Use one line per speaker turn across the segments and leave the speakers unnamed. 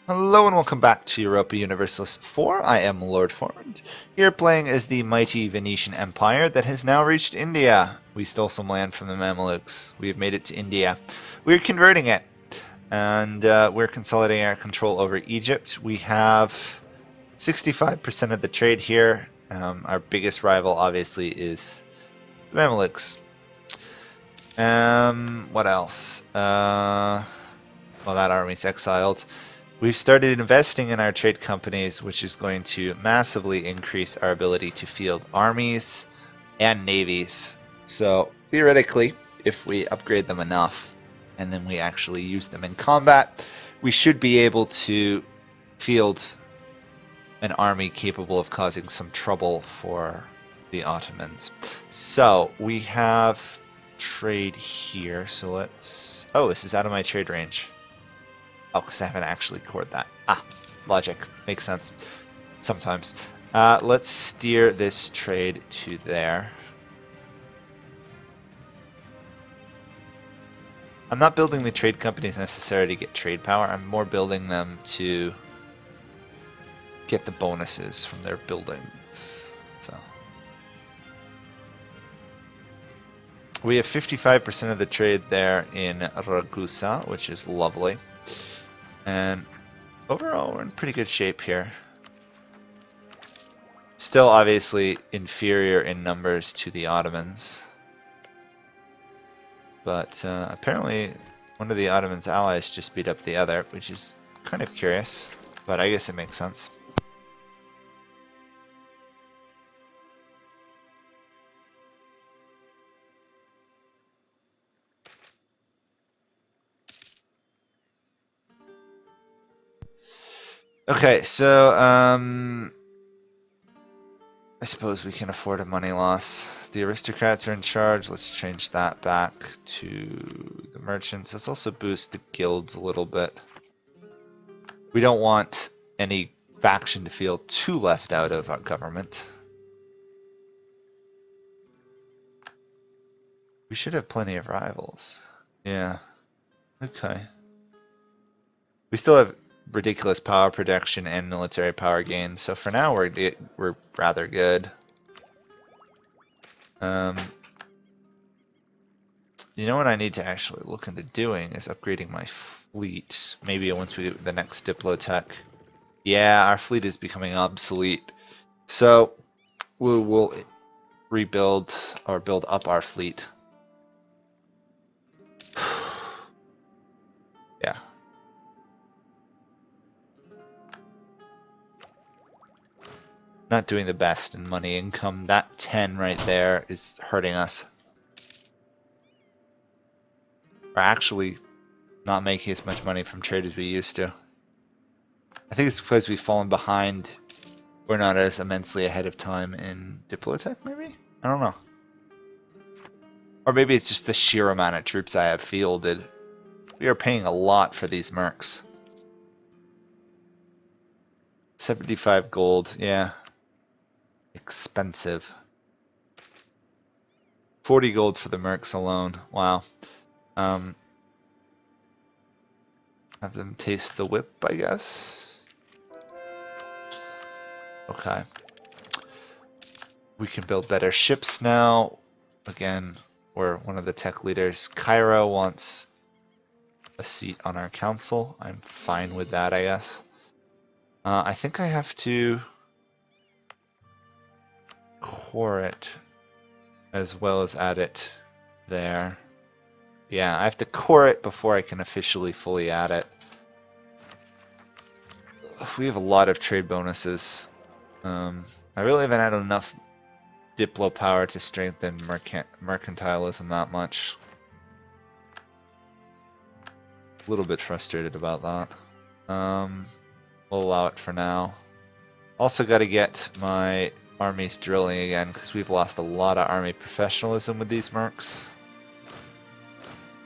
Hello and welcome back to Europa Universalis 4. I am Lord Forwind, here playing as the mighty Venetian Empire that has now reached India. We stole some land from the Mamelukes. We have made it to India. We're converting it, and we're consolidating our control over Egypt. We have 65% of the trade here. Our biggest rival, obviously, is the Mamelukes. What else? Well, that army's exiled. We've started investing in our trade companies, which is going to massively increase our ability to field armies and navies. So theoretically, if we upgrade them enough and then we actually use them in combat, we should be able to field an army capable of causing some trouble for the Ottomans. So we have trade here. So let's... Oh, this is out of my trade range. Oh, because I haven't actually cored that. Ah, logic. Makes sense. Sometimes. Let's steer this trade to there. I'm not building the trade companies necessarily to get trade power. I'm more building them to get the bonuses from their buildings. So we have 55% of the trade there in Ragusa, which is lovely. And overall, we're in pretty good shape here. Still obviously inferior in numbers to the Ottomans. But apparently one of the Ottomans' allies just beat up the other, which is kind of curious, but I guess it makes sense. Okay, so I suppose we can afford a money loss. The aristocrats are in charge. Let's change that back to the merchants. Let's also boost the guilds a little bit. We don't want any faction to feel too left out of our government. We should have plenty of rivals. Yeah. Okay. We still have ridiculous power production and military power gain, so for now we're rather good. You know what I need to actually look into doing is upgrading my fleet. Maybe once we do the next Diplotech. Yeah, our fleet is becoming obsolete, so we'll rebuild or build up our fleet. Yeah. Not doing the best in money income. That 10 right there is hurting us. We're actually not making as much money from trade as we used to. I think it's because we've fallen behind. We're not as immensely ahead of time in Diplotech, maybe? I don't know. Or maybe it's just the sheer amount of troops I have fielded. We are paying a lot for these mercs. 75 gold, yeah. Expensive. 40 gold for the mercs alone. Wow. Have them taste the whip, I guess. Okay. We can build better ships now. Again, we're one of the tech leaders. Cairo wants a seat on our council. I'm fine with that, I guess. I think I have to core it as well as add it there. Yeah, I have to core it before I can officially fully add it. We have a lot of trade bonuses. I really haven't had enough Diplo power to strengthen mercantilism that much. A little bit frustrated about that. We'll allow it for now. Also got to get my armies drilling again because we've lost a lot of army professionalism with these mercs.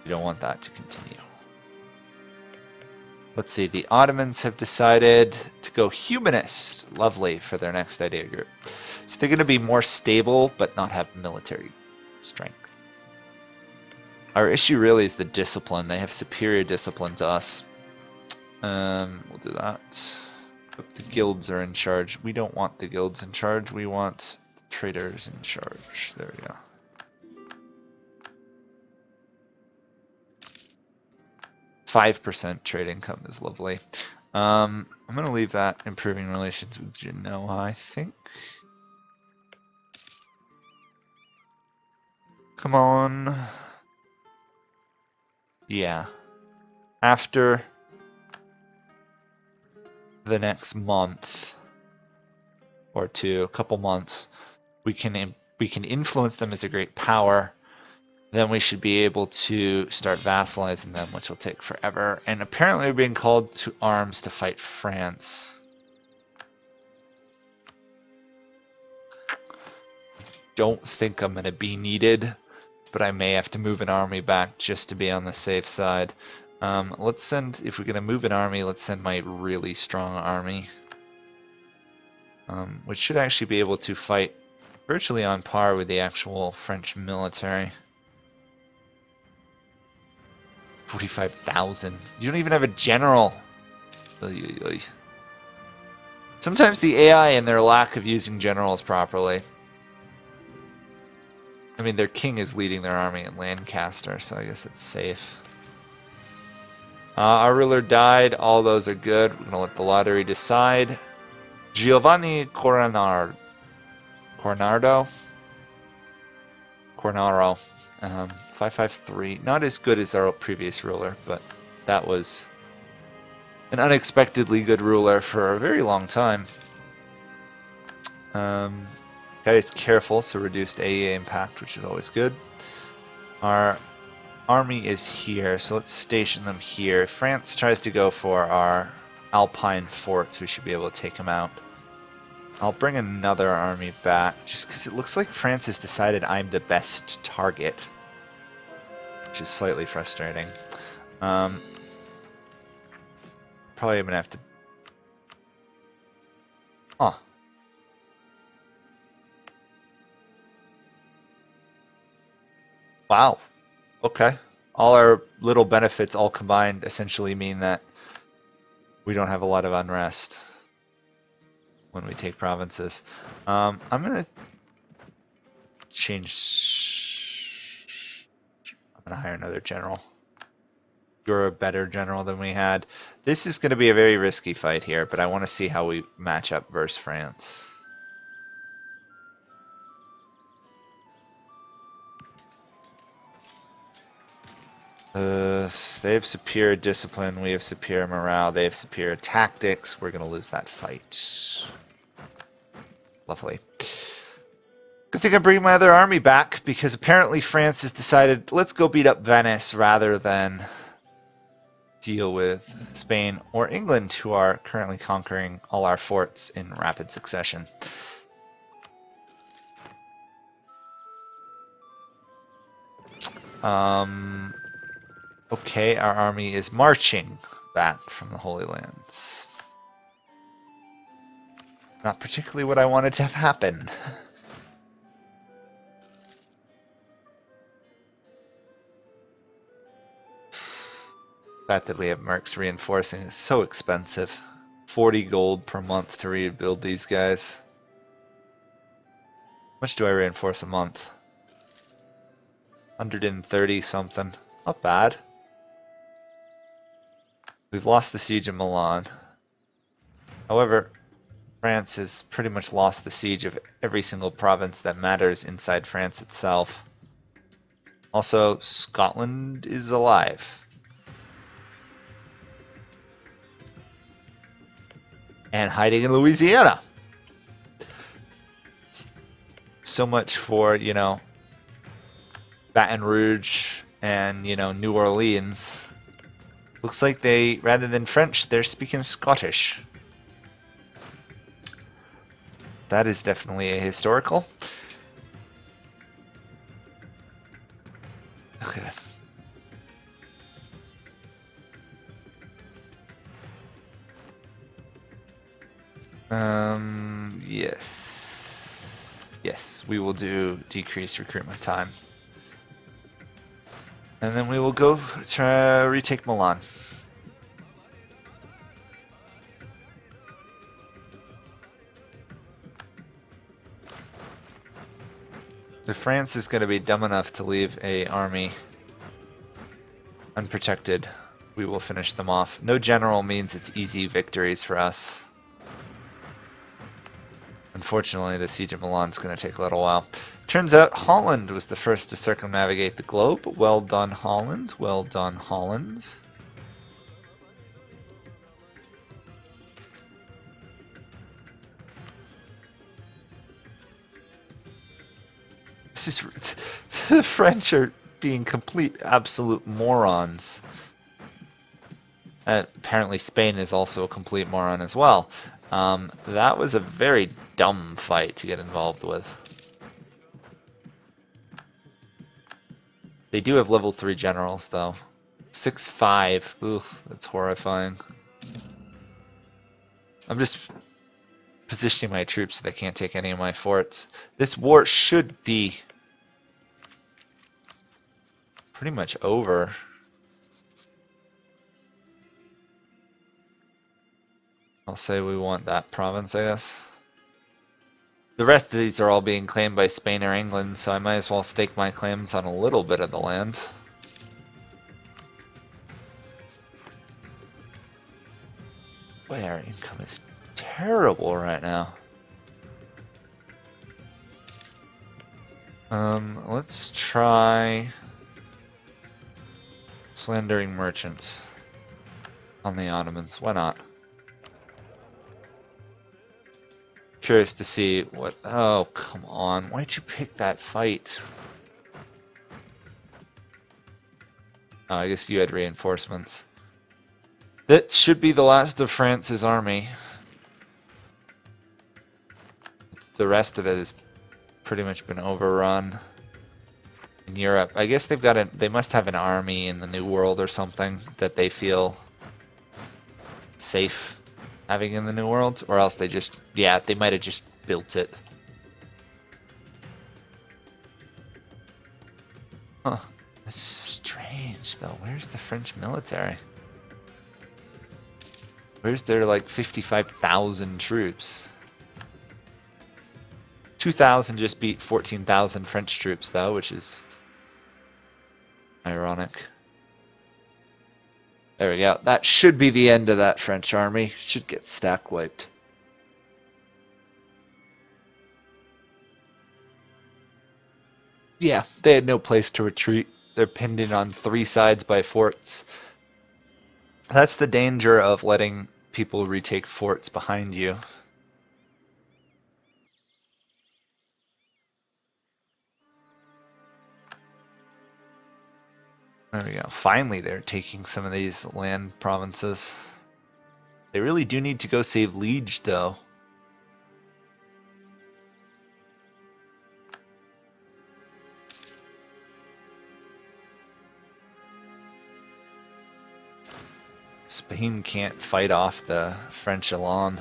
You don't want that to continue. Let's see, the Ottomans have decided to go humanist, lovely, for their next idea group. So they're going to be more stable, but not have military strength. Our issue really is the discipline. They have superior discipline to us. We'll do that. The guilds are in charge. We don't want the guilds in charge. We want the traders in charge. There we go. %5 trade income is lovely. I'm going to leave that improving relations with Genoa, I think. Come on. Yeah. After the next month or two, a couple months, we can influence them as a great power. Then we should be able to start vassalizing them, which will take forever. And apparently we're being called to arms to fight France. Don't think I'm going to be needed, but I may have to move an army back just to be on the safe side. Let's send, if we're going to move an army, let's send my really strong army. Which should actually be able to fight virtually on par with the actual French military. 45,000. You don't even have a general. Sometimes the AI and their lack of using generals properly. I mean, their king is leading their army in Lancaster, so I guess it's safe. Our ruler died. All those are good. We're going to let the lottery decide. Giovanni Cornaro. 553. Not as good as our previous ruler, but that was an unexpectedly good ruler for a very long time. Guys, careful, so reduced AEA impact, which is always good. Our army is here, so let's station them here. If France tries to go for our Alpine forts, we should be able to take them out. I'll bring another army back, just because it looks like France has decided I'm the best target, which is slightly frustrating. Probably I'm gonna have to... Huh. Wow. Okay. All our little benefits all combined essentially mean that we don't have a lot of unrest when we take provinces. I'm gonna change. I'm gonna hire another general. You're a better general than we had. This is gonna be a very risky fight here, but I want to see how we match up versus France. They have superior discipline, we have superior morale, they have superior tactics. We're gonna lose that fight. Lovely. Good thing I'm bringing my other army back, because apparently France has decided, let's go beat up Venice rather than deal with Spain or England, who are currently conquering all our forts in rapid succession. Okay, our army is marching back from the Holy Lands. Not particularly what I wanted to have happen. The fact that we have mercs reinforcing is so expensive. 40 gold per month to rebuild these guys. How much do I reinforce a month? 130 something. Not bad. We've lost the siege of Milan. However, France has pretty much lost the siege of every single province that matters inside France itself. Also, Scotland is alive. And hiding in Louisiana. So much for, you know, Baton Rouge and, you know, New Orleans. Looks like they, rather than French, they're speaking Scottish. That is definitely a historical. Okay. Yes. Yes, we will do decreased recruitment time. And then we will go try retake Milan. If France is going to be dumb enough to leave a army unprotected, we will finish them off. No general means it's easy victories for us. Unfortunately, the siege of Milan is going to take a little while. Turns out Holland was the first to circumnavigate the globe. Well done, Holland. Well done, Holland. This is the French are being complete absolute morons. Apparently Spain is also a complete moron as well. That was a very dumb fight to get involved with. They do have level 3 generals though. 6-5. Ooh, that's horrifying. I'm just positioning my troops so they can't take any of my forts. This war should be pretty much over. I'll say we want that province, I guess. The rest of these are all being claimed by Spain or England, so I might as well stake my claims on a little bit of the land. Boy, our income is terrible right now. Let's try slandering merchants on the Ottomans. Why not? Curious to see what... Oh, come on. Why'd you pick that fight? Oh, I guess you had reinforcements. That should be the last of France's army. The rest of it has pretty much been overrun in Europe. I guess they've got they must have an army in the New World or something that they feel safe having in the New World, or else they just, yeah, they might have just built it. Huh. That's strange, though. Where's the French military? Where's their, like, 55,000 troops? 2,000 just beat 14,000 French troops, though, which is ironic. There we go. That should be the end of that French army. Should get stack wiped. Yeah, they had no place to retreat. They're pinned in on 3 sides by forts. That's the danger of letting people retake forts behind you. There we go. Finally, they're taking some of these land provinces. They really do need to go save Liege, though. Spain can't fight off the French elan.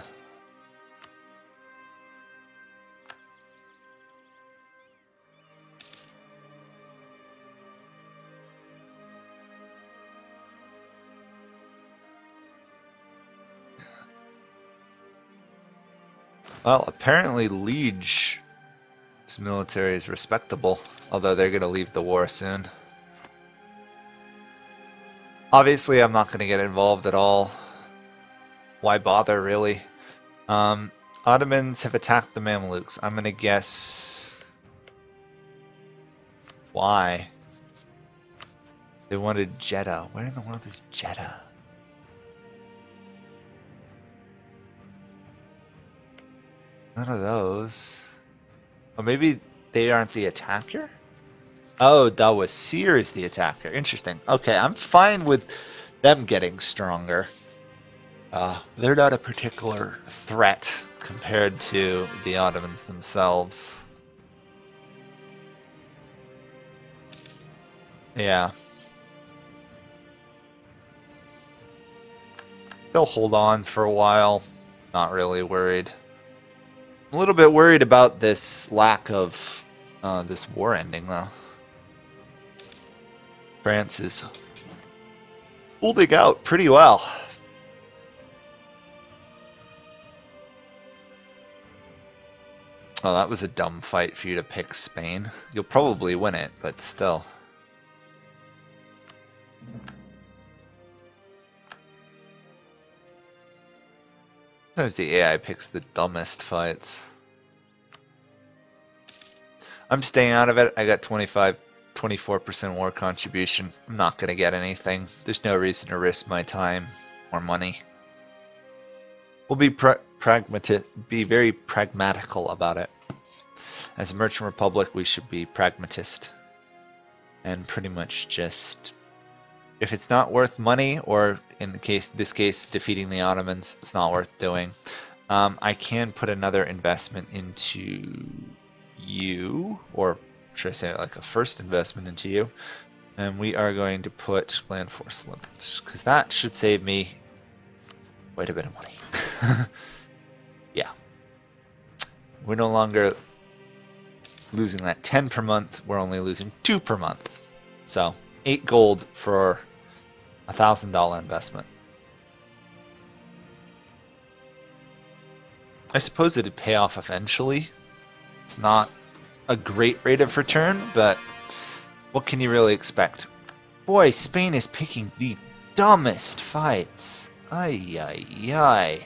Well, apparently Liege's military is respectable, although they're going to leave the war soon. Obviously, I'm not going to get involved at all. Why bother, really? Ottomans have attacked the Mamluks. I'm going to guess... why? They wanted Jeddah. Where in the world is Jeddah? None of those. Or maybe they aren't the attacker? Oh, Dawasir is the attacker. Interesting. Okay, I'm fine with them getting stronger. They're not a particular threat compared to the Ottomans themselves. Yeah. They'll hold on for a while. Not really worried. I'm a little bit worried about this lack of this war ending, though. France is holding out pretty well. Oh, that was a dumb fight for you to pick Spain. You'll probably win it, but still. Sometimes the AI picks the dumbest fights. I'm staying out of it. I got 24% war contribution. I'm not going to get anything. There's no reason to risk my time or money. We'll be very pragmatical about it. As a merchant republic, we should be pragmatist. And pretty much just, if it's not worth money, or in this case, defeating the Ottomans, it's not worth doing. I can put another investment into you, or should I say like a first investment into you, and we are going to put land force limits, because that should save me quite a bit of money. Yeah. We're no longer losing that 10 per month, we're only losing 2 per month. So 8 gold for a $1,000 investment. I suppose it'd pay off eventually. It's not a great rate of return, but what can you really expect? Boy, Spain is picking the dumbest fights. Ay, ay, ay.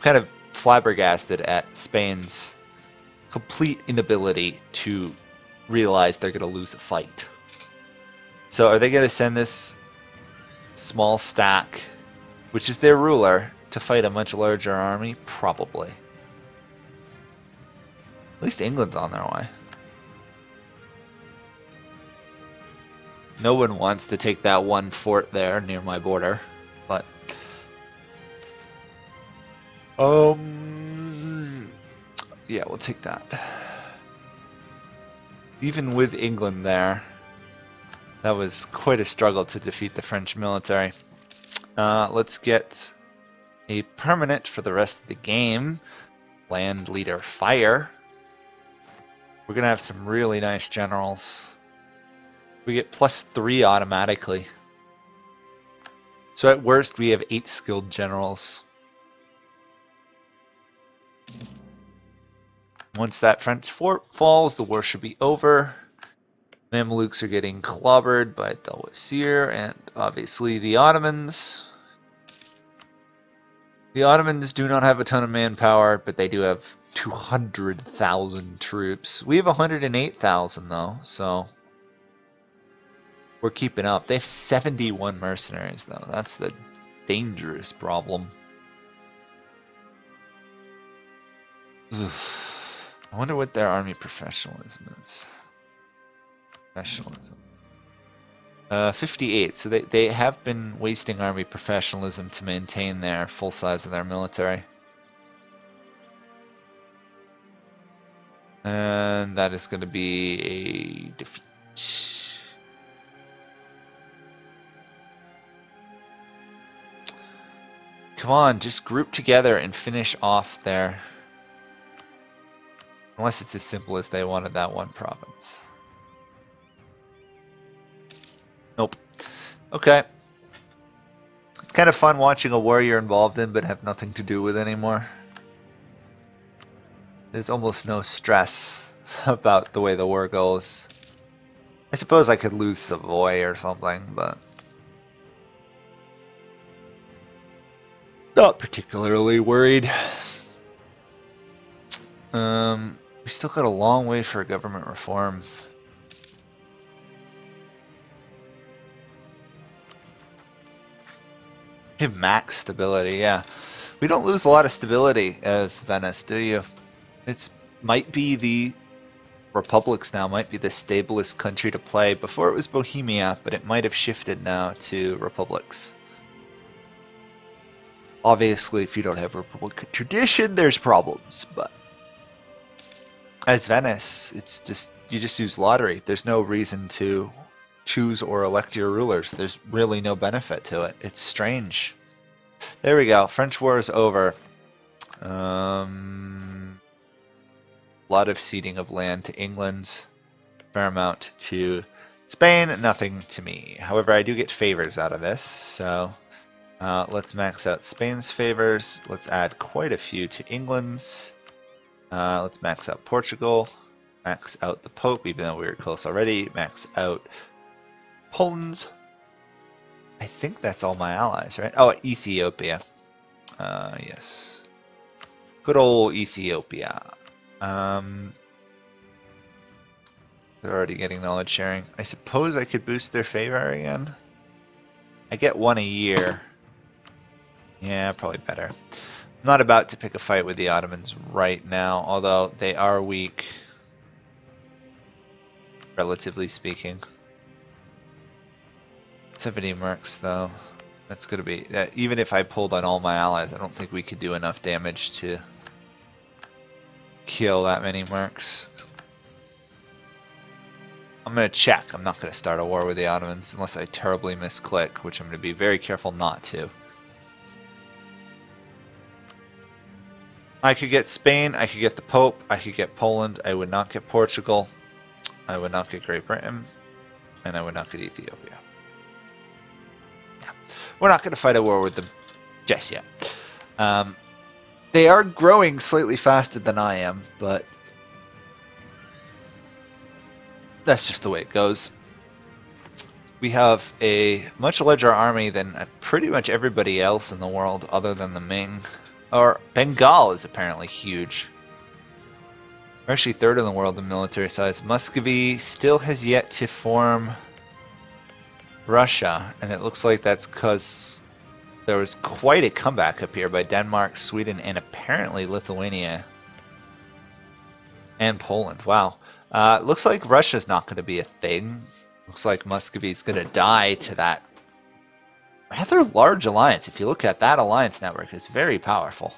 Kind of flabbergasted at Spain's complete inability to realize they're going to lose a fight. So are they going to send this small stack, which is their ruler, to fight a much larger army? Probably. At least England's on their way. No one wants to take that one fort there near my border, but yeah, we'll take that. Even with England there, that was quite a struggle to defeat the French military. Let's get a permanent for the rest of the game. Land leader fire. We're gonna have some really nice generals. We get +3 automatically. So at worst we have 8 skilled generals. Once that French fort falls, the war should be over. Mamelukes are getting clobbered by Dalwasir, and obviously the Ottomans. The Ottomans do not have a ton of manpower, but they do have 200,000 troops. We have 108,000 though, so we're keeping up. They have 71 mercenaries though. That's the dangerous problem. Oof. I wonder what their army professionalism is. Professionalism. 58. So they have been wasting army professionalism to maintain their full size of their military. And that is going to be a defeat. Come on, just group together and finish off their... Unless it's as simple as they wanted that one province. Nope. Okay. It's kind of fun watching a war you're involved in but have nothing to do with anymore. There's almost no stress about the way the war goes. I suppose I could lose Savoy or something, but... not particularly worried. We still got a long way for government reform. We have max stability, yeah. We don't lose a lot of stability as Venice, do you? It's might be the republics now, might be the stablest country to play. Before it was Bohemia, but it might have shifted now to republics. Obviously, if you don't have republican tradition, there's problems, but as Venice, it's just you just use lottery. There's no reason to choose or elect your rulers. There's really no benefit to it. It's strange. There we go. French war is over. A lot of ceding of land to England. Fair amount to Spain. Nothing to me. However, I do get favors out of this, so Let's max out Spain's favors. Let's add quite a few to England's. Let's max out Portugal. Max out the Pope, even though we were close already. Max out Poland's. I think that's all my allies, right? Oh, Ethiopia. Yes. Good old Ethiopia. They're already getting knowledge sharing. I suppose I could boost their favor again. I get one a year. Yeah, probably better. I'm not about to pick a fight with the Ottomans right now, although they are weak, relatively speaking. 70 mercs though. That's going to be... even if I pulled on all my allies, I don't think we could do enough damage to kill that many mercs. I'm going to check. I'm not going to start a war with the Ottomans unless I terribly misclick, which I'm going to be very careful not to. I could get Spain, I could get the Pope, I could get Poland, I would not get Portugal, I would not get Great Britain, and I would not get Ethiopia. Yeah. We're not going to fight a war with them just yet. They are growing slightly faster than I am, but that's just the way it goes. We have a much larger army than pretty much everybody else in the world other than the Ming. Or Bengal is apparently huge. We're actually third in the world in military size. Muscovy still has yet to form Russia, and it looks like that's because there was quite a comeback up here by Denmark, Sweden, and apparently Lithuania and Poland. Wow. Looks like Russia's not going to be a thing. Looks like Muscovy's going to die to that rather large alliance. If you look at that alliance network, it's very powerful.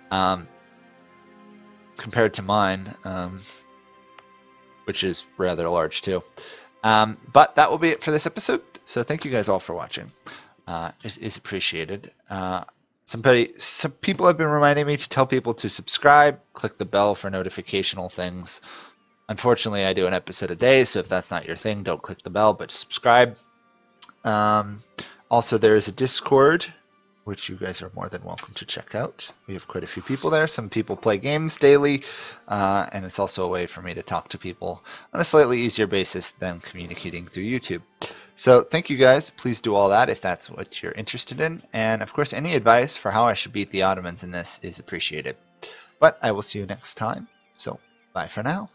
Compared to mine, which is rather large too. But that will be it for this episode. So thank you guys all for watching. It is appreciated. Some people have been reminding me to tell people to subscribe, click the bell for notificational things. Unfortunately, I do an episode a day, so if that's not your thing, don't click the bell, but subscribe. Also, there is a Discord, which you guys are more than welcome to check out. We have quite a few people there. Some people play games daily, and it's also a way for me to talk to people on a slightly easier basis than communicating through YouTube. So thank you guys. Please do all that if that's what you're interested in. And of course, any advice for how I should beat the Ottomans in this is appreciated. But I will see you next time. So bye for now.